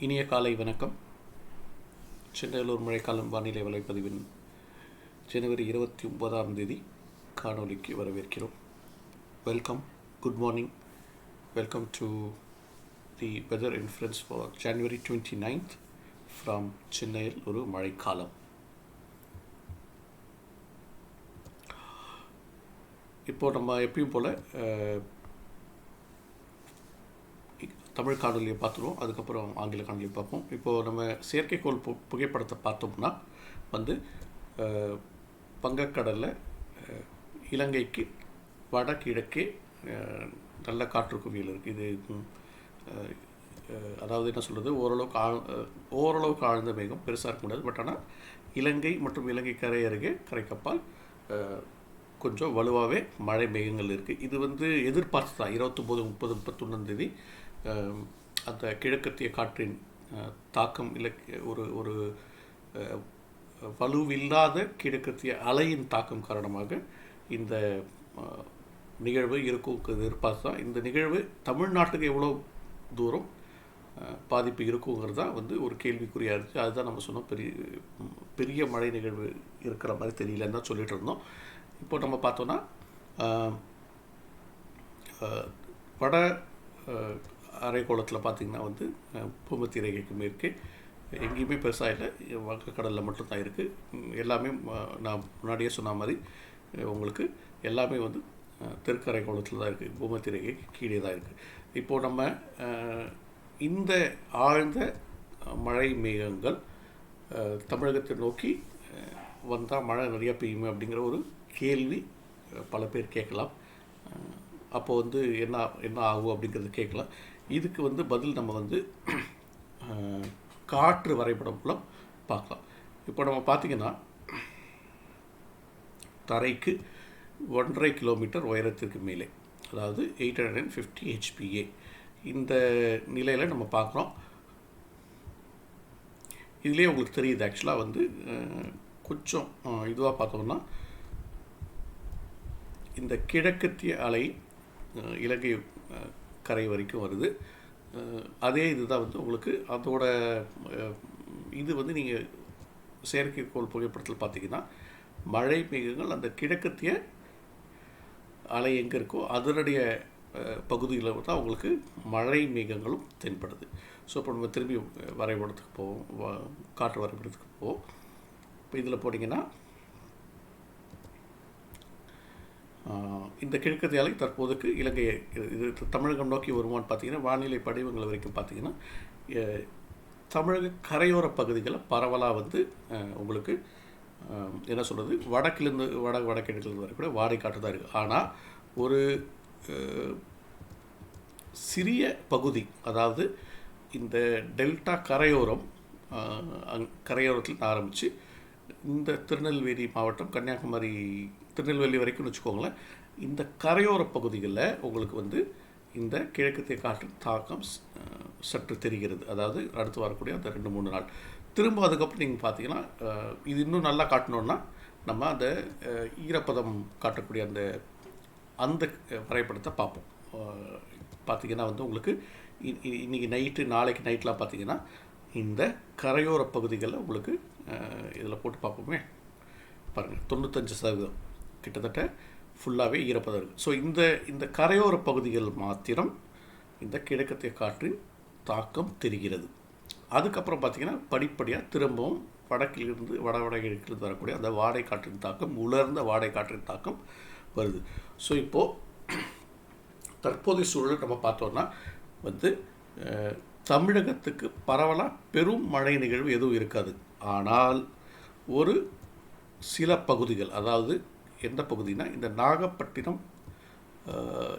இனிய காலை வணக்கம். சென்னையில் மழைக்காலம் வானிலை வலைப்பதிவின் ஜனவரி 29 காணொலிக்கு வரவேற்கிறோம். Welcome, good morning. Welcome to the weather inference for January 29th from சென்னையில் ஒரு மழைக்காலம். இப்போது நம்ம எப்பயும் போல் தமிழ் காணொலியை பார்த்துருவோம், அதுக்கப்புறம் ஆங்கில காணொலியை பார்ப்போம். இப்போது நம்ம செயற்கைக்கோள் புகைப்படத்தை பார்த்தோம்னா வங்கக்கடலில் இலங்கைக்கு வடகிழக்கே நல்ல காற்று குவியல் இருக்குது. இது அதாவது என்ன சொல்கிறது, ஓரளவுக்கு ஆழ்ந்த மேகம், பெருசாக இருக்க முடியாது. பட் ஆனால் இலங்கை மற்றும் இலங்கை கரை அருகே கரைக்கப்பால் கொஞ்சம் வலுவாகவே மழை மேகங்கள் இருக்குது. இது எதிர்பார்த்து தான் 29, 30, 31 அந்த கிழக்கத்திய காற்றின் தாக்கம் இல்லை, ஒரு வலுவில்லாத கிழக்கத்திய அலையின் தாக்கம் காரணமாக இந்த நிகழ்வு இருக்கும் எதிர்பார்த்து தான். இந்த நிகழ்வு தமிழ்நாட்டுக்கு எவ்வளோ தூரம் பாதிப்பு இருக்குங்கிறது தான் ஒரு கேள்விக்குறியாக இருக்குது. அதுதான் நம்ம சொன்னோம், பெரிய மழை நிகழ்வு இருக்கிற மாதிரி தெரியலன்னு தான் சொல்லிகிட்டு இருந்தோம். இப்போ நம்ம பார்த்தோன்னா வட அரைக்கோளத்தில் பார்த்திங்கன்னா பூமத்திய ரேகைக்கு மேற்கே எங்கேயுமே பெருசாக இல்லை, வங்கக்கடலில் மட்டும்தான் இருக்குது. எல்லாமே நான் முன்னாடியே சொன்ன மாதிரி உங்களுக்கு எல்லாமே தெற்கு அரைக்கோளத்தில் தான் இருக்குது, பூமத்திய ரேகைக்கு கீழே தான் இருக்குது. இப்போது நம்ம இந்த ஆழ்ந்த மழை மேகங்கள் தமிழகத்தை நோக்கி வந்தால் மழை நிறையா பெய்யுமே அப்படிங்கிற ஒரு கேள்வி பல பேர் கேட்கலாம். அப்போது என்ன ஆகும் அப்படிங்கிறது கேட்கலாம். இதுக்கு பதில் நம்ம காற்று வரைபடம் மூலம் பார்க்கலாம். இப்போ நம்ம பார்த்திங்கன்னா தரைக்கு 1.5 கிலோமீட்டர் உயரத்திற்கு மேலே, அதாவது 850 HPA இந்த நிலையில் நம்ம பார்க்குறோம். இதுலேயே உங்களுக்கு தெரியுது. ஆக்சுவலாக கொஞ்சம் இதுவாக பார்த்தோம்னா இந்த கிழக்கத்திய அலை இலங்கை கரை வரைக்கும் வருது. அதே இதுதான் உங்களுக்கு அதோட நீங்கள் செயற்கைக்கோள் புகைப்படத்தில் பார்த்தீங்கன்னா மழை மேகங்கள் அந்த கிழக்கத்திய அலை எங்கே இருக்கோ அதனுடைய பகுதியில் தான் உங்களுக்கு மழை மேகங்களும் தென்படுது. ஸோ இப்போ நம்ம திரும்பி வரைபடத்துக்கு போவோம், காற்று வரைபடத்துக்கு போவோம். இப்போ இதில் போட்டிங்கன்னா இந்த கிழக்கத்திய அலை தற்போதுக்கு இலங்கை இது தமிழகம் நோக்கி வருமானு பார்த்தீங்கன்னா வானிலை படிவங்கள் வரைக்கும் பார்த்தீங்கன்னா தமிழக கரையோர பகுதிகளில் பரவலாக உங்களுக்கு என்ன சொல்கிறது, வடக்கிலிருந்து வடகிழக்கிலிருந்து வரக்கூடிய வாடை காற்று தான் இருக்குது. ஆனால் ஒரு சிறிய பகுதி, அதாவது இந்த டெல்டா கரையோரம், கரையோரத்தில் ஆரம்பித்து இந்த திருநெல்வேலி மாவட்டம், கன்னியாகுமரி, திருநெல்வேலி வரைக்கும்னு வச்சுக்கோங்களேன். இந்த கரையோர பகுதிகளில் உங்களுக்கு இந்த கிழக்கத்திய காற்றின் தாக்கம் சற்று தெரிகிறது. அதாவது அடுத்து வரக்கூடிய அந்த 2-3 நாள் திரும்ப அதுக்கப்புறம் நீங்கள் பார்த்தீங்கன்னா இது இன்னும் நல்லா காட்டணுன்னா நம்ம அந்த ஈரப்பதம் காட்டக்கூடிய அந்த வரைபடத்தை பார்ப்போம். பார்த்திங்கன்னா உங்களுக்கு இன்றைக்கி நைட்டு, நாளைக்கு நைட்லாம் பார்த்திங்கன்னா இந்த கரையோர பகுதிகளில் உங்களுக்கு இதில் போட்டு பார்ப்போமே, பாருங்கள் 95% கிட்டத்தட்ட ஃபுல்லாகவே ஈரப்பதம் இருக்குது. ஸோ இந்த கரையோர பகுதிகள் மாத்திரம் இந்த கிழக்கத்திய காற்றின் தாக்கம் தெரிகிறது. அதுக்கப்புறம் பார்த்திங்கன்னா படிப்படியாக திரும்பவும் வடக்கிலிருந்து வடகிழக்கிலிருந்து வரக்கூடிய அந்த வாடை காற்றின் தாக்கம், உலர்ந்த வாடை காற்றின் தாக்கம் வருது. ஸோ இப்போது தற்போதைய சூழல் நம்ம பார்த்தோன்னா தமிழகத்துக்கு பரவலாக பெரும் மழை நிகழ்வு எதுவும் இருக்காது. ஆனால் ஒரு சில பகுதிகள், அதாவது எந்த பகுதினா இந்த நாகப்பட்டினம்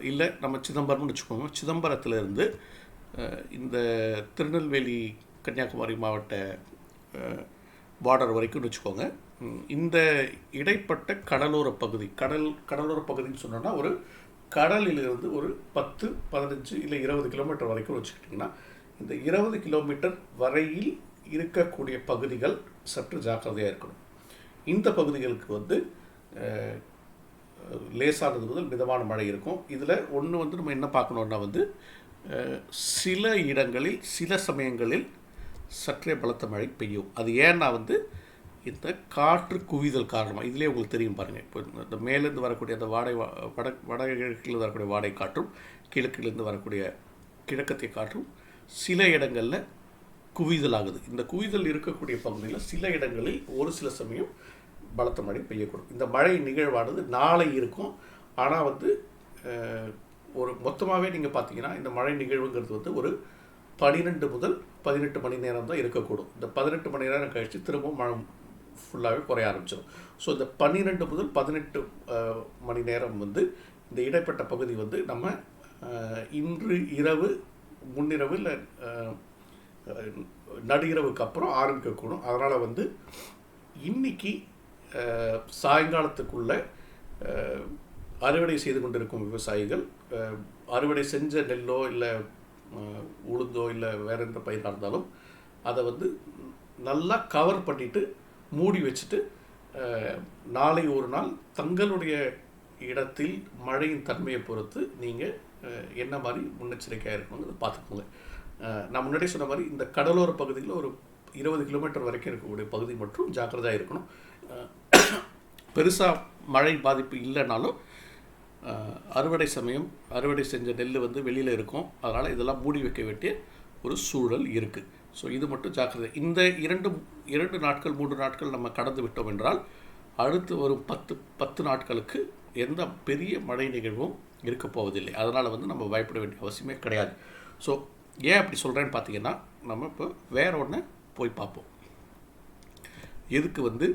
இல்லை நம்ம சிதம்பரம்னு வச்சுக்கோங்க, சிதம்பரத்திலிருந்து இந்த திருநெல்வேலி கன்னியாகுமரி மாவட்ட பார்டர் வரைக்கும்னு வச்சுக்கோங்க. இந்த இடைப்பட்ட கடலோர பகுதி, கடலோர பகுதின்னு சொன்னோன்னா ஒரு கடலிலிருந்து ஒரு 10, 15 இல்லை 20 கிலோமீட்டர் வரைக்கும் வச்சுக்கிட்டிங்கன்னா இந்த 20 கிலோமீட்டர் வரையில் இருக்கக்கூடிய பகுதிகள் சற்று ஜாக்கிரதையாக இருக்கணும். இந்த பகுதிகளுக்கு லேசானது முதல் மிதமான மழை இருக்கும். இதில் ஒன்று நம்ம என்ன பார்க்கணுன்னா சில இடங்களில் சில சமயங்களில் சற்றே பலத்த மழை பெய்யும். அது ஏன்னா வந்து இந்த காற்று குவிதல் காரணமாக, இதிலே உங்களுக்கு தெரியும் பாருங்கள். இப்போ இந்த மேலேருந்து வரக்கூடிய அந்த வடகிழக்கிலிருந்து வரக்கூடிய வாடை காற்றும் கிழக்கிலிருந்து வரக்கூடிய கிழக்கத்திய காற்றும் சில இடங்களில் குவிதல் ஆகுது. இந்த குவிதல் இருக்கக்கூடிய பகுதியில் சில இடங்களில் ஒரு சில சமயம் பலத்த மழை பெய்யக்கூடும். இந்த மழை நிகழ்வானது நாளை இருக்கும். ஆனால் வந்து ஒரு மொத்தமாகவே நீங்கள் பார்த்தீங்கன்னா இந்த மழை நிகழ்வுங்கிறது வந்து ஒரு 12 முதல் 18 மணி நேரம் தான் இருக்கக்கூடும். இந்த 18 மணி நேரம் கழித்து திரும்பவும் மழை ஃபுல்லாகவே குறைய ஆரம்பிச்சிடும். ஸோ இந்த 12 முதல் 18 மணி நேரம் வந்து இந்த இடைப்பட்ட பகுதி வந்து நம்ம இன்று இரவு முன்னிரவு இல்லை நடு இரவுக்கு அப்புறம் ஆரம்பிக்கக்கூடும். அதனால் வந்து இன்றைக்கி சாயங்காலத்துக்குள்ளே அறுவடை செய்து கொண்டிருக்கும் விவசாயிகள் அறுவடை செஞ்ச நெல்லோ இல்லை உளுந்தோ இல்லை வேறு எந்த பயிராக இருந்தாலும் அதை வந்து நல்லா கவர் பண்ணிவிட்டு மூடி வச்சுட்டு நாளை ஒரு நாள் தங்களுடைய இடத்தில் மழையின் தன்மையை பொறுத்து நீங்கள் என்ன மாதிரி முன்னெச்சரிக்கையாக இருக்கணுங்கிறத பார்த்துக்கோங்க. நான் முன்னாடியே சொன்ன மாதிரி இந்த கடலோர பகுதியில் ஒரு 20 கிலோமீட்டர் வரைக்கும் இருக்கக்கூடிய பகுதி மட்டும் ஜாக்கிரதையாக இருக்கணும். பெருசாக மழை பாதிப்பு இல்லைனாலும் அறுவடை செஞ்ச நெல் வந்து வெளியில் இருக்கும். அதனால் இதெல்லாம் மூடி வைக்க வேண்டிய ஒரு சூழல் இருக்குது. ஸோ இது மட்டும் ஜாக்கிரதை. இந்த 2 நாட்கள் 3 நாட்கள் நம்ம கடந்து விட்டோம் என்றால் அடுத்து வரும் 10 நாட்களுக்கு எந்த பெரிய மழை நிகழ்வும் இருக்க போவதில்லை. அதனால் வந்து நம்ம பயப்பட வேண்டிய அவசியமே கிடையாது. ஸோ ஏன் அப்படி சொல்கிறேன்னு பார்த்தீங்கன்னா, நம்ம இப்போ வேற ஒன்று போய் பார்ப்போம். எதுக்கு வந்து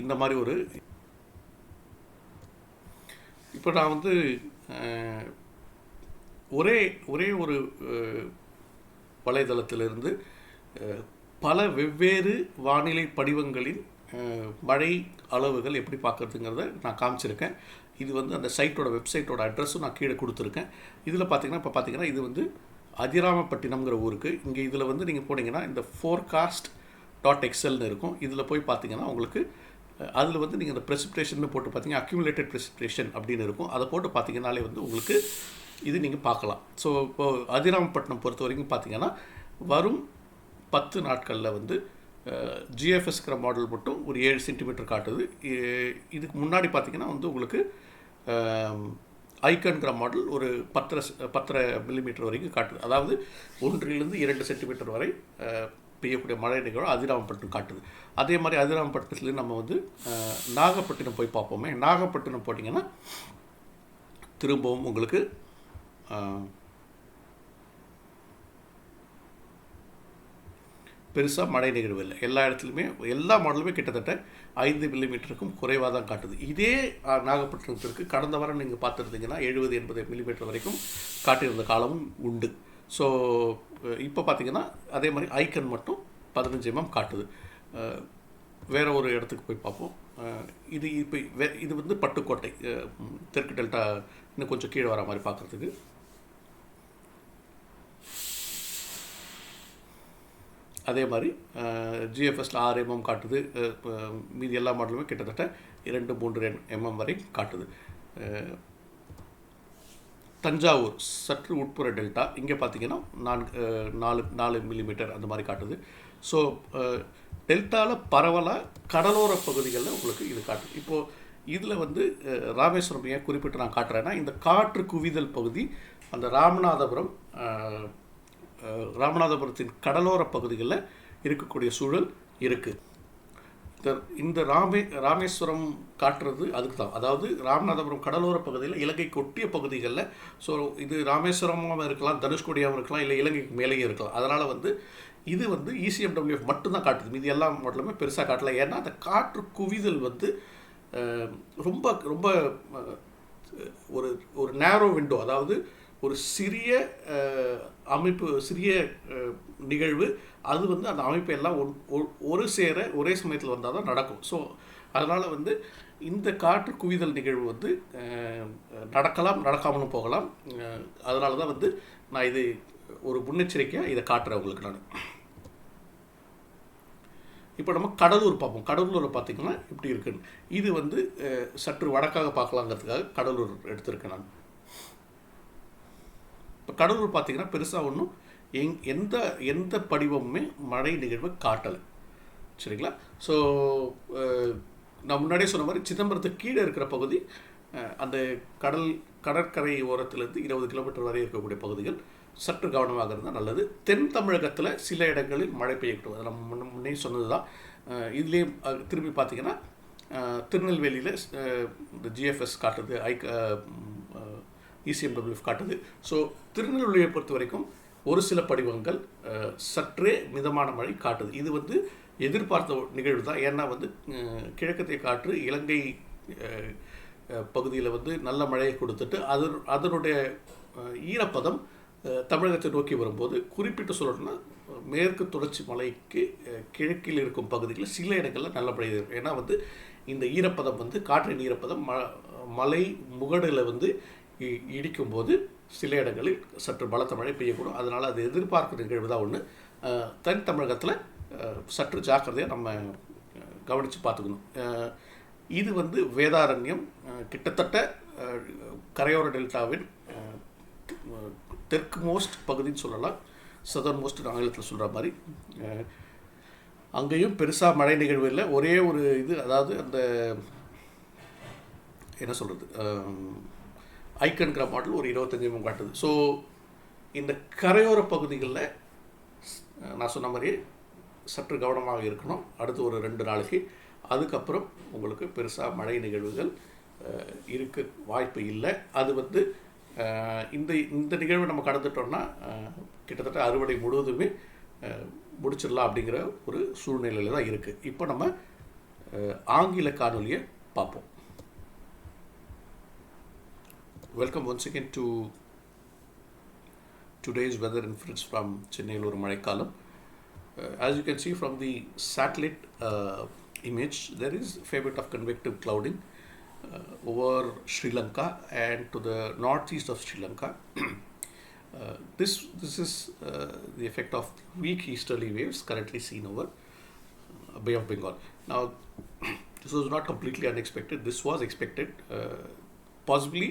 இந்த மாதிரி ஒரு இப்போ நான் வந்து ஒரே ஒரு வலைதளத்திலிருந்து பல வெவ்வேறு வானிலை படிவங்களின் மழை அளவுகள் எப்படி பார்க்குறதுங்கிறத நான் காமிச்சிருக்கேன். இது வந்து அந்த வெப்சைட்டோட அட்ரஸும் நான் கீழே கொடுத்துருக்கேன். இதில் பார்த்தீங்கன்னா இது வந்து அதிராமப்பட்டினம்ங்கிற ஊருக்கு. இங்கே இதில் வந்து நீங்கள் போனீங்கன்னா இந்த forecast.excelனு இருக்கும். இதில் போய் பார்த்தீங்கன்னா உங்களுக்கு அதில் வந்து நீங்கள் இந்த ப்ரெசிபிடேஷன் போட்டு பார்த்தீங்கன்னா அக்யூமுலேட்டட் ப்ரெசிபிடேஷன் அப்படின்னு இருக்கும். அதை போட்டு பார்த்தீங்கன்னாலே வந்து உங்களுக்கு இது நீங்கள் பார்க்கலாம். ஸோ இப்போது அதிராமப்பட்டினம் பொறுத்த வரைக்கும் பார்த்தீங்கன்னா வரும் 10 நாட்களில் வந்து ஜிஎஃப்எஸ்கிற மாடல் மட்டும் ஒரு 7 சென்டிமீட்டர் காட்டுது. இதுக்கு முன்னாடி பார்த்தீங்கன்னா வந்து உங்களுக்கு ஐக்கன்கிற மாடல் ஒரு 10 மில்லிமீட்டர் வரைக்கும் காட்டுது. அதாவது 1-2 சென்டிமீட்டர் வரை பெய்யக்கூடிய மழை நிகழ்வு அதிராமப்பட்டினம் காட்டுது. அதே மாதிரி அதிராமப்பட்டினத்துலேருந்து நம்ம வந்து நாகப்பட்டினம் போய் பார்ப்போமே. நாகப்பட்டினம் போட்டிங்கன்னா திரும்பவும் உங்களுக்கு பெருசாக மழை நிகழ்வு இல்லை. எல்லா இடத்துலையுமே எல்லா மாடலுமே கிட்டத்தட்ட 5 மில்லிமீட்டருக்கும் குறைவாக தான் காட்டுது. இதே நாகப்பட்டினத்திற்கு கடந்த வாரம் நீங்கள் பார்த்துருந்தீங்கன்னா 70-80 மில்லிமீட்டர் வரைக்கும் காட்டியிருந்த காலமும் உண்டு. ஸோ இப்போ பார்த்தீங்கன்னா அதே மாதிரி ஐக்கன் மட்டும் 15 mm காட்டுது. வேறு ஒரு இடத்துக்கு போய் பார்ப்போம். இது வந்து பட்டுக்கோட்டை தெற்கு டெல்டா இன்னும் கொஞ்சம் கீழே வர மாதிரி பார்க்குறதுக்கு. அதே மாதிரி ஜிஎஃப்எஸில் 6 mm காட்டுது. மீதி எல்லா மாடலுமே கிட்டத்தட்ட 2-3 mm வரை காட்டுது. தஞ்சாவூர் சற்று உட்புற டெல்டா இங்கே பார்த்தீங்கன்னா 4 மில்லிமீட்டர் அந்த மாதிரி காட்டுது. ஸோ டெல்டாவில் பரவலாக கடலோர பகுதிகளில் உங்களுக்கு இது காட்டுது. இப்போது இதில் வந்து ராமேஸ்வரம் ஏன் குறிப்பிட்டு நான் காட்டுறேன்னா, இந்த காற்று குவிதல் பகுதி அந்த ராமநாதபுரத்தின் கடலோர பகுதிகளில் இருக்கக்கூடிய சூழல் இருக்குது. இந்த ராமேஸ்வரம் காட்டுறது அதுக்கு தான். அதாவது ராமநாதபுரம் கடலோர பகுதியில் இலங்கைக்கு ஒட்டிய பகுதிகளில். ஸோ இது ராமேஸ்வரமாகவும் இருக்கலாம், தனுஷ்கோடியாகவும் இருக்கலாம், இல்லை இலங்கைக்கு மேலேயும் இருக்கலாம். அதனால் வந்து இது வந்து ECMWF மட்டும்தான் காட்டுது. மீது எல்லா மாடலுமே பெருசாக காட்டலை. ஏன்னா அந்த காற்று குவிதல் வந்து ரொம்ப ரொம்ப ஒரு நேரோ விண்டோ, அதாவது ஒரு சிறிய அமைப்பு, சிறிய நிகழ்வு. அது வந்து அந்த அமைப்பு எல்லாம் ஒரே சமயத்தில் வந்தால் தான் நடக்கும். ஸோ அதனால் வந்து இந்த காற்று குவிதல் நிகழ்வு வந்து நடக்கலாம், நடக்காமலும் போகலாம். அதனால தான் வந்து நான் இது ஒரு முன்னெச்சரிக்கையாக இதை காட்டுறேன் உங்களுக்கு நான். இப்போ நம்ம கடலூர் பார்ப்போம். கடலூரில் பார்த்திங்கன்னா இப்படி இருக்குன்னு. இது வந்து சற்று வடக்காக பார்க்கலாங்கிறதுக்காக கடலூர் எடுத்திருக்கேன் நான். இப்போ கடலூர் பார்த்திங்கன்னா பெருசாக ஒன்றும் எந்த எந்த படிவமுமே மழை நிகழ்வை காட்டலை. சரிங்களா? ஸோ நான் முன்னாடியே சொன்ன மாதிரி சிதம்பரத்துக்கு கீழே இருக்கிற பகுதி, அந்த கடற்கரை ஓரத்திலிருந்து 20 கிலோமீட்டர் வரை இருக்கக்கூடிய பகுதிகள் சற்று கவனமாக இருந்தால் நல்லது. தென் தமிழகத்தில் சில இடங்களில் மழை பெய்யக்கூடும். அது நம்ம முன்னே சொன்னது தான். இதுலேயே திரும்பி பார்த்தீங்கன்னா திருநெல்வேலியில் இந்த ஜிஎஃப்எஸ் காட்டுது, இசிஎம்டபிள்யூஎஃப் காட்டுது. ஸோ திருநெல்வேலியை பொறுத்த வரைக்கும் ஒரு சில படிவங்கள் சற்றே மிதமான மழை காட்டுது. இது எதிர்பார்த்த நிகழ்வு தான். ஏன்னா கிழக்கத்திய காற்று இலங்கை பகுதியில் நல்ல மழையை கொடுத்துட்டு அதனுடைய ஈரப்பதம் தமிழகத்தை நோக்கி வரும்போது, குறிப்பிட்டு சொல்லணும்னா மேற்கு தொடர்ச்சி மலைக்கு கிழக்கில் இருக்கும் பகுதிகளில் சில இடங்களில் நல்ல மழை இருக்கும். ஏன்னா இந்த ஈரப்பதம் காற்றின் ஈரப்பதம் மலை முகடில் இடிக்கும்போது சில இடங்களில் சற்று பலத்த மழை பெய்யக்கூடும். அதனால் அது எதிர்பார்க்கிற நிகழ்வு தான் ஒன்று. தென் தமிழகத்தில் சற்று ஜாக்கிரதையாக நம்ம கவனித்து பார்த்துக்கணும். இது வேதாரண்யம் கிட்டத்தட்ட கரையோர டெல்டாவின் தெற்கு மோஸ்ட் பகுதின்னு சொல்லலாம், சதர்ன் மோஸ்ட் ஆங்கிலத்தில் சொல்கிற மாதிரி. அங்கேயும் பெருசாக மழை நிகழ்வு இல்லை. ஒரே ஒரு அதாவது அந்த என்ன சொல்கிறது, ஐக்கன்கிற மாடல் ஒரு 25 காட்டுது. ஸோ இந்த கரையோர பகுதிகளில் நான் சொன்ன மாதிரி சற்று கவனமாக இருக்கணும் அடுத்து ஒரு 2 நாளைக்கு. அதுக்கப்புறம் உங்களுக்கு பெருசாக மழை நிகழ்வுகள் இருக்க வாய்ப்பு இல்லை. அது இந்த நிகழ்வை நம்ம கடந்துட்டோம்னா கிட்டத்தட்ட அறுவடை முழுவதுமே முடிச்சிடலாம் அப்படிங்கிற ஒரு சூழ்நிலையில் தான் இருக்குது. இப்போ நம்ம ஆங்கில காணொலியை பார்ப்போம். Welcome once again to today's weather inference from Chennaiயில் ஒரு மழைக்காலம். As you can see from the satellite image, there is a fair bit of convective clouding over Sri Lanka and to the northeast of Sri Lanka. This is the effect of weak easterly waves currently seen over Bay of Bengal. Now, this was not completely unexpected. This was expected. Possibly,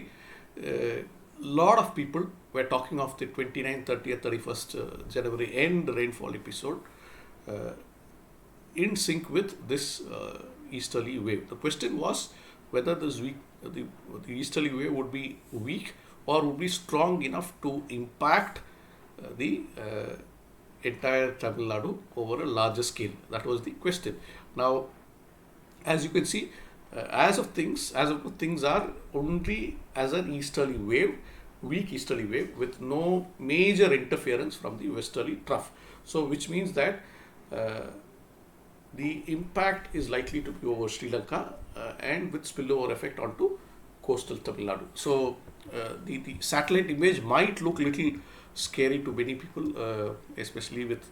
lot of people were talking of the 29th, 30th, 31st January end rainfall episode in sync with this easterly wave. The question was whether the easterly wave would be weak or would be strong enough to impact the entire Tamil Nadu over a larger scale. That was the question. Now, as you can see, as of things are only as an easterly wave, weak easterly wave with no major interference from the westerly trough. So which means that the impact is likely to be over Sri Lanka and with spillover effect onto coastal Tamil Nadu. So the satellite image might look little scary to many people, especially with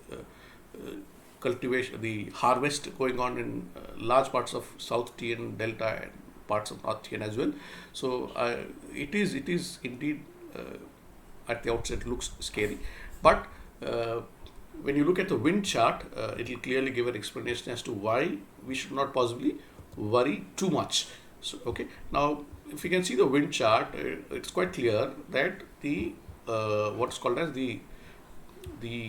cultivation, the harvest going on in large parts of South TN Delta and parts of North TN as well. So it is indeed at the outset looks scary, but when you look at the wind chart, it will clearly give an explanation as to why we should not possibly worry too much. So okay, now if you can see the wind chart, it's quite clear that the what's called as the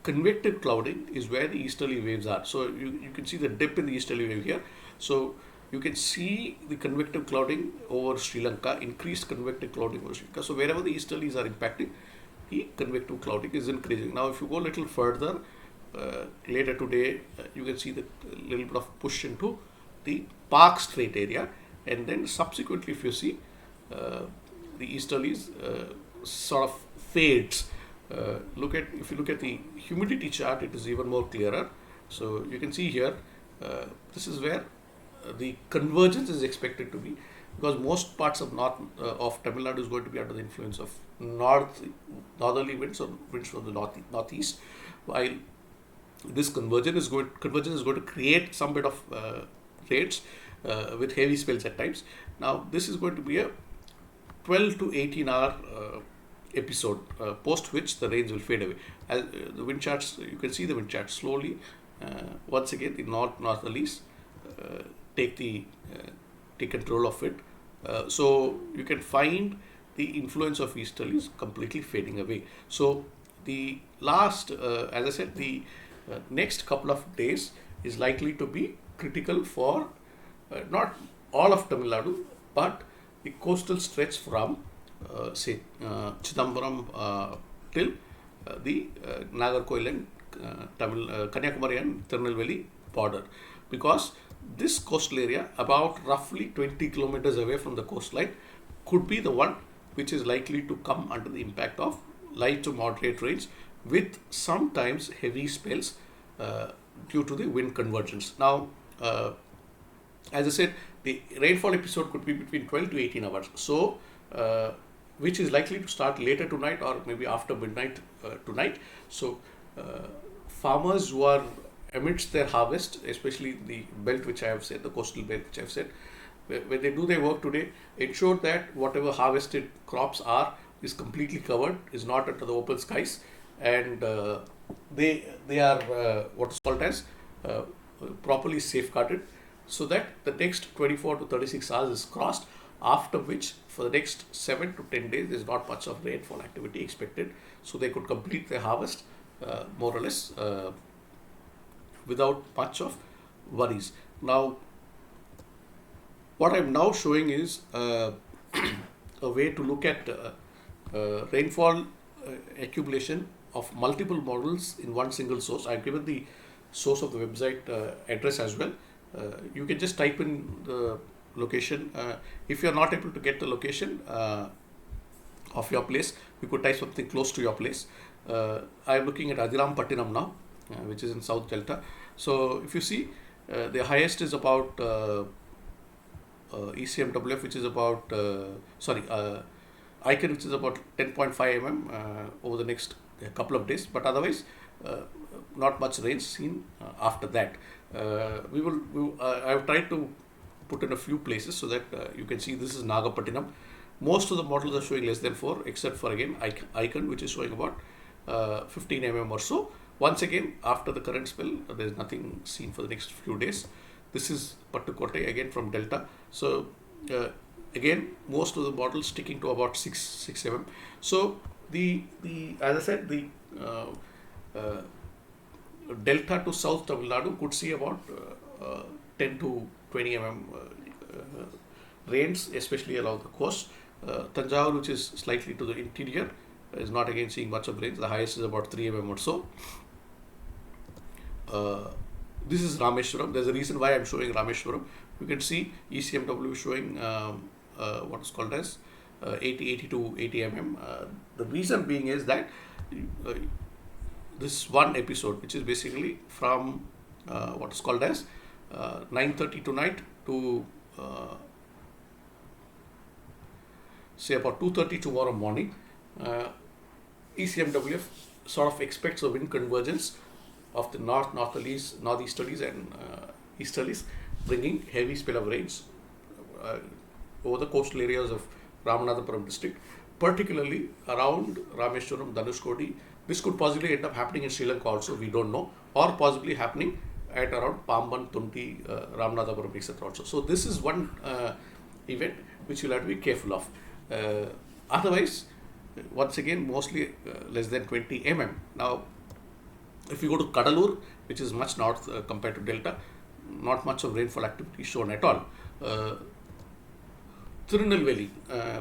convective clouding is where the easterly waves are. So you can see the dip in the easterly wave here. So you can see the convective clouding over Sri Lanka, increased convective clouding over Sri Lanka. So wherever the easterlies are impacting, the convective clouding is increasing. Now if you go a little further, later today, you can see the little bit of push into the Park Strait area, and then subsequently if you see the easterlies sort of fades. If you look at the humidity chart, it is even more clearer. So you can see here, this is where the convergence is expected to be, because most parts of Tamil Nadu is going to be under the influence of northerly winds or winds from the northeast, while this convergence is going to create some bit of rains with heavy spells at times. Now this is going to be a 12 to 18 hour episode, post which the rains will fade away. As the wind charts, you can see the wind charts slowly. Once again, the northerlies take control of it. So you can find the influence of easterlies completely fading away. So the last, as I said, the next couple of days is likely to be critical for not all of Tamil Nadu, but the coastal stretch from say Chidambaram till the Nagarkoil and Kanyakumari and Tirunelveli border, because this coastal area, about roughly 20 kilometers away from the coastline, could be the one which is likely to come under the impact of light to moderate rains with sometimes heavy spells due to the wind convergence. Now, as I said, the rainfall episode could be between 12 to 18 hours. So, which is likely to start later tonight or maybe after midnight tonight. So, farmers who are amidst their harvest, especially the belt which I have said, the coastal belt which I have said, when they do their work today, ensure that whatever harvested crops are is completely covered, is not under the open skies, and they are what is called as properly safeguarded, so that the next 24 to 36 hours is crossed, after which for the next 7 to 10 days there is not much of rainfall activity expected, so they could complete their harvest more or less without much of worries. Now, what I'm now showing is a way to look at rainfall accumulation of multiple models in one single source. I've given the source of the website address as well. You can just type in the location. If you're not able to get the location of your place, you could type something close to your place. I'm looking at Adirampattinam now, which is in South Delta. So if you see, the highest is about ECMWF, which is about Icon, which is about 10.5 mm over the next couple of days, but otherwise not much rain seen after that. I've tried to put in a few places so that you can see this is Nagapattinam. Most of the models are showing less than 4, except for again Icon, which is showing about 15 mm or so. Once again, after the current spell, there is nothing seen for the next few days. This is Pattukotte again from Delta. So again, most of the models sticking to about 6 mm. So the as I said, the Delta to South Tamil Nadu could see about 10 to 20 mm rains, especially along the coast. Tanjavur, which is slightly to the interior, is not again seeing much of rains. The highest is about 3 mm or so. This is Rameshwaram. There's a reason why I'm showing Rameshwaram. You can see ECMW showing what is called as 80 to 80 mm. The reason being is that this one episode, which is basically from what is called as 9:30 tonight to say about 2:30 tomorrow morning, ECMWF sort of expects a wind convergence of the northeasterlies and easterlies, bringing heavy spell of rains over the coastal areas of Ramanathapuram district, particularly around Rameshwaram, Dhanushkodi. This could possibly end up happening in Sri Lanka also, we don't know, or possibly happening at around Pamban, Tunti, Ramanathapuram, etc. also. So this is one event which you'll have to be careful of. Otherwise, once again, mostly less than 20 mm. Now, if you go to Kadalur, which is much north compared to Delta, not much of rainfall activity shown at all. Tirunelveli,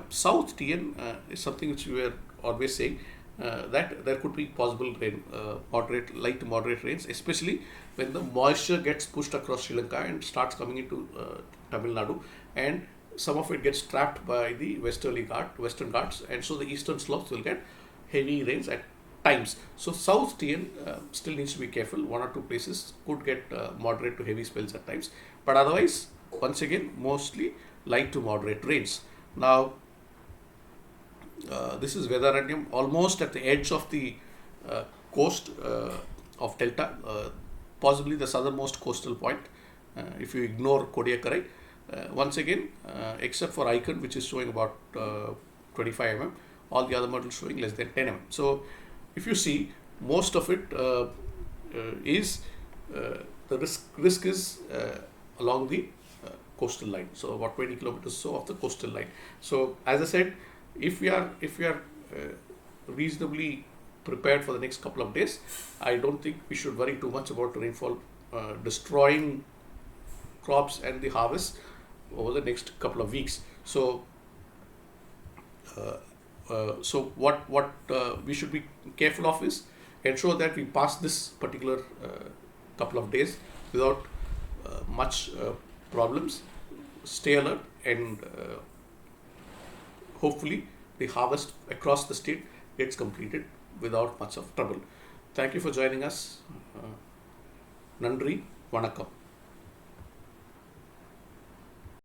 South TN is something which we were always saying that there could be possible rain, light to moderate rains, especially when the moisture gets pushed across Sri Lanka and starts coming into Tamil Nadu, and some of it gets trapped by the Western Ghats, and so the eastern slopes will get heavy rains at times. So South TN still needs to be careful. One or two places could get moderate to heavy spells at times, but otherwise, once again, mostly light to moderate rains. Now, this is Vedaranyam, almost at the edge of the coast of Delta, possibly the southernmost coastal point, if you ignore Kodiakarai. Once again, except for Icon, which is showing about 25 mm, all the other models showing less than 10 mm. So, if you see, most of it is the risk is along the coastal line. So, about 20 kilometers or so of the coastal line. So, as I said, if we are reasonably prepared for the next couple of days. I don't think we should worry too much about rainfall destroying crops and the harvest over the next couple of weeks. So what we should be careful of is ensure that we pass this particular couple of days without much problems. Stay alert, and hopefully the harvest across the state gets completed without much of trouble. Thank you for joining us. Nandri, Vanakkam.